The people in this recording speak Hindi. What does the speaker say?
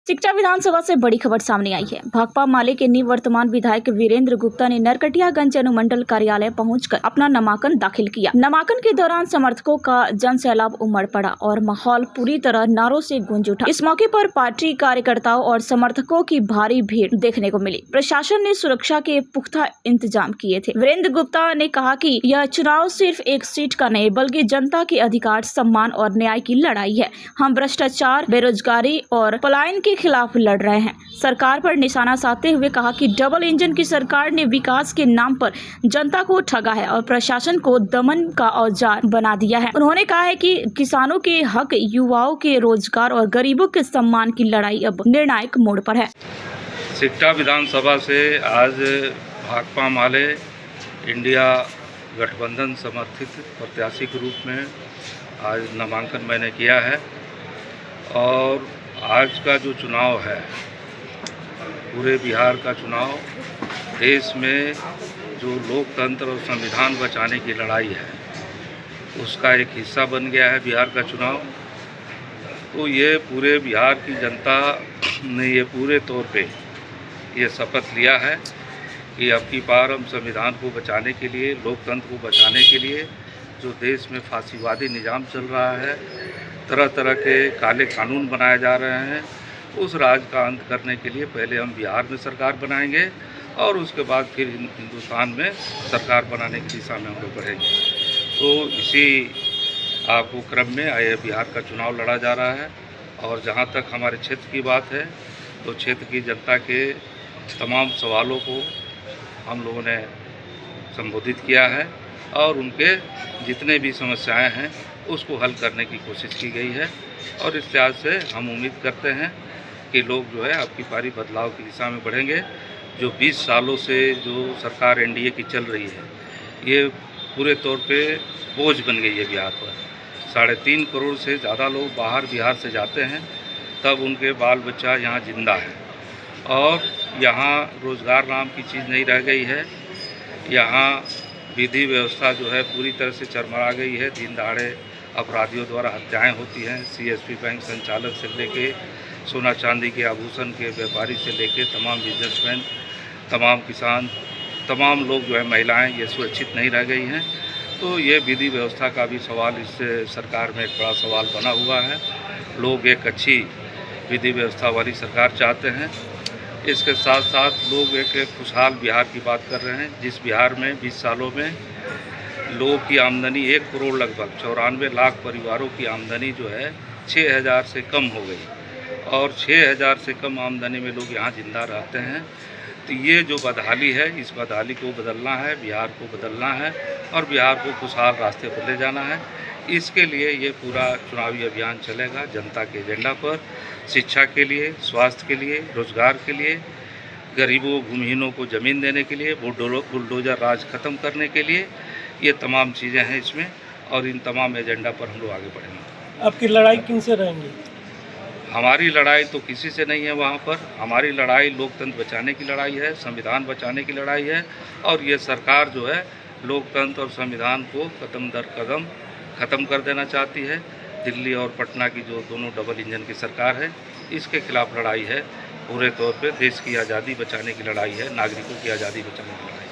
सिकटा विधानसभा से बड़ी खबर सामने आई है। भाकपा माले के निवर्तमान विधायक वीरेंद्र गुप्ता ने नरकटियागंज अनुमंडल कार्यालय पहुंचकर अपना नामांकन दाखिल किया। नामांकन के दौरान समर्थकों का जन सैलाब उमड़ पड़ा और माहौल पूरी तरह नारों से गूंज उठा। इस मौके पर पार्टी कार्यकर्ताओं और समर्थकों की भारी भीड़ देखने को मिली। प्रशासन ने सुरक्षा के पुख्ता इंतजाम किए थे। वीरेंद्र गुप्ता ने कहा कि यह चुनाव सिर्फ एक सीट का नहीं बल्कि जनता के अधिकार, सम्मान और न्याय की लड़ाई है। हम भ्रष्टाचार, बेरोजगारी और पलायन के खिलाफ लड़ रहे हैं। सरकार पर निशाना साधते हुए कहा कि डबल इंजन की सरकार ने विकास के नाम पर जनता को ठगा है और प्रशासन को दमन का औजार बना दिया है। उन्होंने कहा है कि किसानों के हक, युवाओं के रोजगार और गरीबों के सम्मान की लड़ाई अब निर्णायक मोड़ पर है। सिकटा विधानसभा से आज भाकपा माले इंडिया गठबंधन समर्थित प्रत्याशी के रूप में आज नामांकन मैंने किया है। और आज का जो चुनाव है, पूरे बिहार का चुनाव, देश में जो लोकतंत्र और संविधान बचाने की लड़ाई है उसका एक हिस्सा बन गया है बिहार का चुनाव। तो ये पूरे बिहार की जनता ने ये पूरे तौर पे ये शपथ लिया है कि अब की बार हम संविधान को बचाने के लिए, लोकतंत्र को बचाने के लिए, जो देश में फांसीवादी निज़ाम चल रहा है, तरह तरह के काले कानून बनाए जा रहे हैं, उस राज का अंत करने के लिए पहले हम बिहार में सरकार बनाएंगे और उसके बाद फिर हिंदुस्तान में सरकार बनाने की दिशा में हम लोग बढ़ेंगे। तो इसी आपको क्रम में ये बिहार का चुनाव लड़ा जा रहा है। और जहाँ तक हमारे क्षेत्र की बात है, तो क्षेत्र की जनता के तमाम सवालों को हम लोगों ने संबोधित किया है और उनके जितने भी समस्याएं हैं उसको हल करने की कोशिश की गई है। और इस लिहाज से हम उम्मीद करते हैं कि लोग जो है आपकी पारी बदलाव की दिशा में बढ़ेंगे। जो 20 सालों से जो सरकार एनडीए की चल रही है, ये पूरे तौर पे बोझ बन गई है बिहार पर। 3.5 करोड़ से ज़्यादा लोग बाहर बिहार से जाते हैं, तब उनके बाल बच्चा यहाँ जिंदा है और यहाँ रोज़गार नाम की चीज़ नहीं रह गई है। यहाँ विधि व्यवस्था जो है पूरी तरह से चरमरा गई है। दिन दहाड़े अपराधियों द्वारा हत्याएं होती हैं। सीएसपी बैंक संचालक से लेके सोना चांदी के आभूषण के व्यापारी से लेके तमाम बिजनेसमैन, तमाम किसान, तमाम लोग जो है, महिलाएं, ये सुरक्षित नहीं रह गई हैं। तो ये विधि व्यवस्था का भी सवाल इस सरकार में एक बड़ा सवाल बना हुआ है। लोग एक अच्छी विधि व्यवस्था वाली सरकार चाहते हैं। इसके साथ साथ लोग एक खुशहाल बिहार की बात कर रहे हैं, जिस बिहार में 20 सालों में लोगों की आमदनी 1 करोड़, लगभग 94 लाख परिवारों की आमदनी जो है 6000 से कम हो गई और 6000 से कम आमदनी में लोग यहाँ जिंदा रहते हैं। तो ये जो बदहाली है, इस बदहाली को बदलना है, बिहार को बदलना है और बिहार को खुशहाल रास्ते पर ले जाना है। इसके लिए ये पूरा चुनावी अभियान चलेगा जनता के एजेंडा पर, शिक्षा के लिए, स्वास्थ्य के लिए, रोजगार के लिए, गरीबों भूमिहीनों को ज़मीन देने के लिए, बुलडोजर राज खत्म करने के लिए। ये तमाम चीज़ें हैं इसमें और इन तमाम एजेंडा पर हम लोग आगे बढ़ेंगे। आपकी लड़ाई किन से रहेंगी? हमारी लड़ाई तो किसी से नहीं है वहाँ पर। हमारी लड़ाई लोकतंत्र बचाने की लड़ाई है, संविधान बचाने की लड़ाई है। और ये सरकार जो है लोकतंत्र और संविधान को कदम दर कदम ख़त्म कर देना चाहती है। दिल्ली और पटना की जो दोनों डबल इंजन की सरकार है, इसके खिलाफ लड़ाई है। पूरे तौर पे देश की आज़ादी बचाने की लड़ाई है, नागरिकों की आज़ादी बचाने की लड़ाई।